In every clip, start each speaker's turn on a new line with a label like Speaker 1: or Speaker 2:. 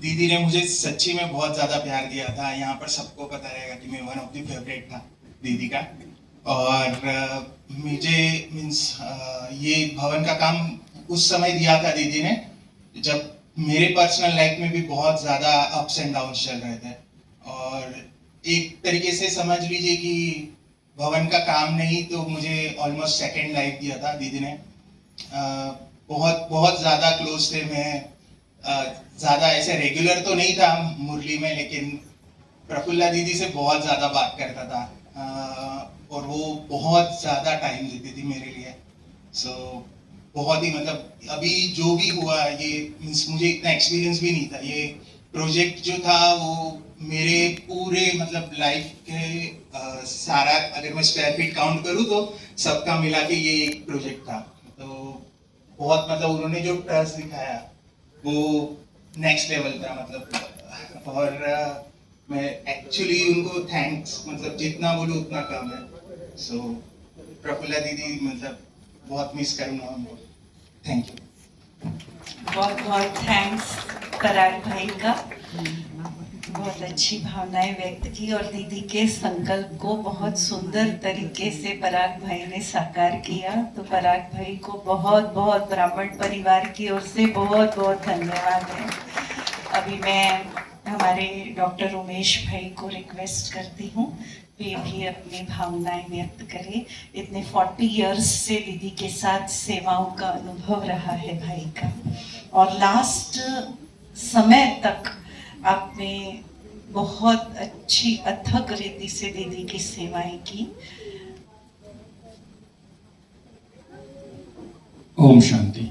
Speaker 1: दीदी ने मुझे सच्ची में बहुत ज़्यादा प्यार दिया था। यहाँ पर सबको पता रहेगा कि मैं वन ऑफ द फेवरेट था दीदी का। और मुझे मीन्स ये भवन का काम उस समय दिया था दीदी ने जब मेरे पर्सनल लाइफ में भी बहुत ज़्यादा अप्स एंड डाउन्स चल रहे थे। और एक तरीके से समझ लीजिए कि भवन का काम नहीं तो मुझे ऑलमोस्ट सेकेंड लाइफ दिया था दीदी ने। बहुत बहुत ज़्यादा क्लोज थे। मैं ज़्यादा ऐसे रेगुलर तो नहीं था मुरली में, लेकिन प्रफुल्ला दीदी से बहुत ज़्यादा बात करता था। और वो बहुत ज़्यादा टाइम देती थी मेरे लिए। सो बहुत ही मतलब अभी जो भी हुआ ये मीन्स मुझे इतना एक्सपीरियंस भी नहीं था। ये प्रोजेक्ट जो था वो मेरे पूरे मतलब लाइफ के सारा अगर मैं स्क्वायर फीट काउंट करूँ तो सबका मिला के ये एक प्रोजेक्ट था। तो बहुत मतलब उन्होंने जो ट्रस्ट दिखाया वो नेक्स्ट लेवल था मतलब। और मैं एक्चुअली उनको थैंक्स मतलब जितना बोलूँ उतना कम है। सो प्रफुल्ला दीदी मतलब बहुत मिस करूँगा उनको। Thank you.
Speaker 2: बहुत बहुत थैंक्स पराग भाई का। बहुत अच्छी भावनाएं व्यक्त की और दीदी के संकल्प को बहुत सुंदर तरीके से पराग भाई ने साकार किया। तो पराग भाई को बहुत बहुत ब्राह्मण परिवार की ओर से बहुत बहुत धन्यवाद है। अभी मैं हमारे डॉक्टर उमेश भाई को रिक्वेस्ट करती हूँ वे भी अपनी भावनाएं व्यक्त करें। इतने 40 इयर्स से दीदी के साथ सेवाओं का अनुभव रहा है भाई का, और लास्ट समय तक आपने बहुत अच्छी अथक रीति से दीदी की सेवाएं की।
Speaker 3: ओम शांति।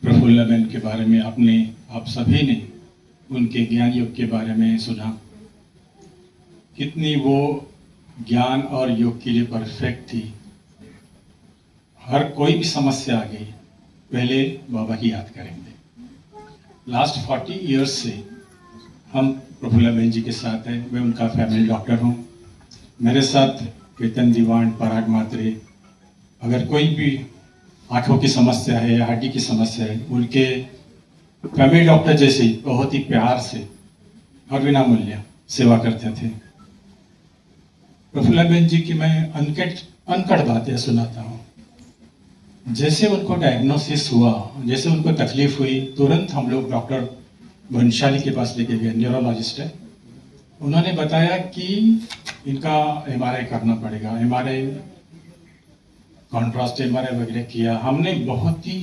Speaker 3: प्रफुल्ला बहन के बारे में आप सभी ने उनके ज्ञान योग के बारे में सुना। कितनी वो ज्ञान और योग के लिए परफेक्ट थी। हर कोई भी समस्या आ गई पहले बाबा की याद करेंगे। लास्ट 40 इयर्स से हम प्रफुल्ला बहन जी के साथ हैं। मैं उनका फैमिली डॉक्टर हूँ। मेरे साथ केतन दीवान, पराग मात्रे, अगर कोई भी आँखों की समस्या है या हड्डी की समस्या है, उनके फैमिली डॉक्टर जैसे ही बहुत ही प्यार से और बिना मूल्य सेवा करते थे। प्रफुल्ला बहन जी की मैं अनकट बातें सुनाता हूँ। जैसे उनको डायग्नोसिस हुआ, जैसे उनको तकलीफ हुई, तुरंत हम लोग डॉक्टर बंशाली के पास लेके गए, न्यूरोलॉजिस्ट है। उन्होंने बताया कि इनका MRI करना पड़ेगा। MRI, कॉन्ट्रास्ट MRI वगैरह किया हमने। बहुत ही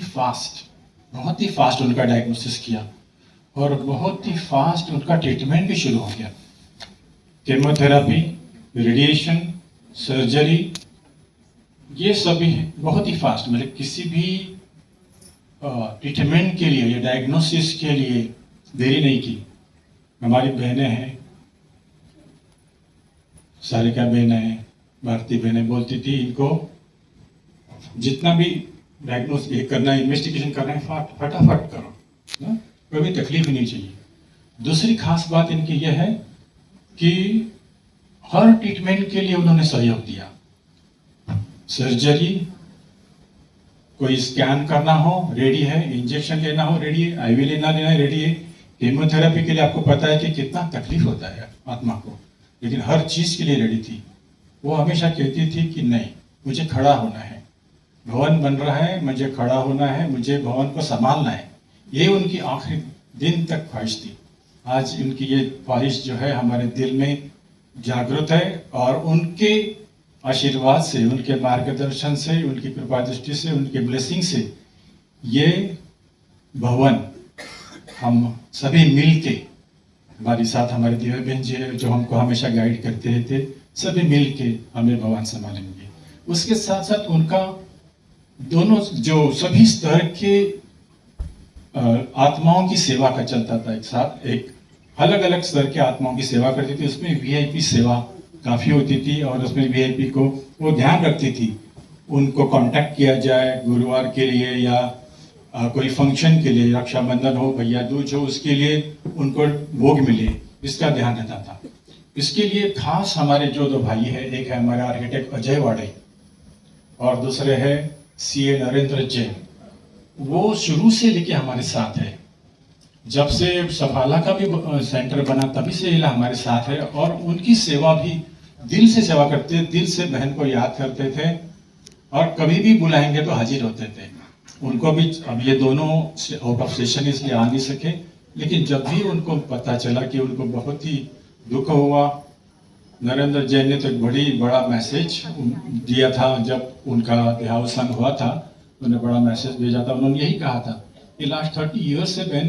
Speaker 3: फास्ट उनका डायग्नोसिस किया और बहुत ही फास्ट उनका ट्रीटमेंट भी शुरू हो गया। केमोथेरापी, रेडिएशन, सर्जरी, ये सभी बहुत ही फास्ट, मतलब किसी भी ट्रीटमेंट के लिए या डायग्नोसिस के लिए देरी नहीं की। हमारी बहनें हैं, सारिका बहन है, भारती बहनें बोलती थी इनको जितना भी डायग्नोस ये करना है, इन्वेस्टिगेशन करना है, फटाफट करो ना, कोई तकलीफ नहीं चाहिए। दूसरी खास बात इनकी यह है कि हर ट्रीटमेंट के लिए उन्होंने सहयोग दिया। सर्जरी, कोई स्कैन करना हो रेडी है, इंजेक्शन लेना हो रेडी है, IV लेना है रेडी है। केमोथेरेपी के लिए आपको पता है कि कितना तकलीफ होता है आत्मा को, लेकिन हर चीज के लिए रेडी थी। वो हमेशा कहती थी कि नहीं, मुझे खड़ा होना है, भवन बन रहा है, मुझे खड़ा होना है, मुझे भवन को संभालना है। ये उनकी आखिरी दिन तक ख्वाहिश थी। आज उनकी ये ख्वाहिश जो है हमारे दिल में जागृत है, और उनके आशीर्वाद से, उनके मार्गदर्शन से, उनकी कृपा दृष्टि से, उनके ब्लेसिंग से ये भवन हम सभी मिल के, हमारे साथ हमारे दिव्या बहन जी है जो हमको हमेशा गाइड करते रहते, सभी मिल के हमें भवन संभालेंगे। उसके साथ साथ उनका दोनों जो सभी स्तर के आत्माओं की सेवा का चलता था। एक साथ एक अलग अलग स्तर के आत्माओं की सेवा करती थी। उसमें VIP सेवा काफ़ी होती थी, और उसमें VIP को वो ध्यान रखती थी उनको कांटेक्ट किया जाए गुरुवार के लिए या कोई फंक्शन के लिए, रक्षाबंधन हो, भैया दूज हो, उसके लिए उनको भोग मिले, इसका ध्यान रहता था। इसके लिए खास हमारे जो दो भाई है, एक है हमारे आर्किटेक्ट अजय वाड़े और दूसरे है CA नरेंद्र जैन। वो शुरू से लेके हमारे साथ है। जब से सफाला का भी सेंटर बना तभी से ये हमारे साथ है और उनकी सेवा भी दिल से सेवा करते, दिल से बहन को याद करते थे और कभी भी बुलाएंगे तो हाजिर होते थे। उनको भी अब ये दोनों आउट ऑफ सेशन इसलिए आ नहीं सके, लेकिन जब भी उनको पता चला कि उनको बहुत ही दुख हुआ, नरेंद्र जैन ने तो एक बड़ा मैसेज दिया था जब उनका देहावसान हुआ था, उन्होंने बड़ा मैसेज भेजा था। उन्होंने यही कहा था कि लास्ट 30 ईयर्स से बहन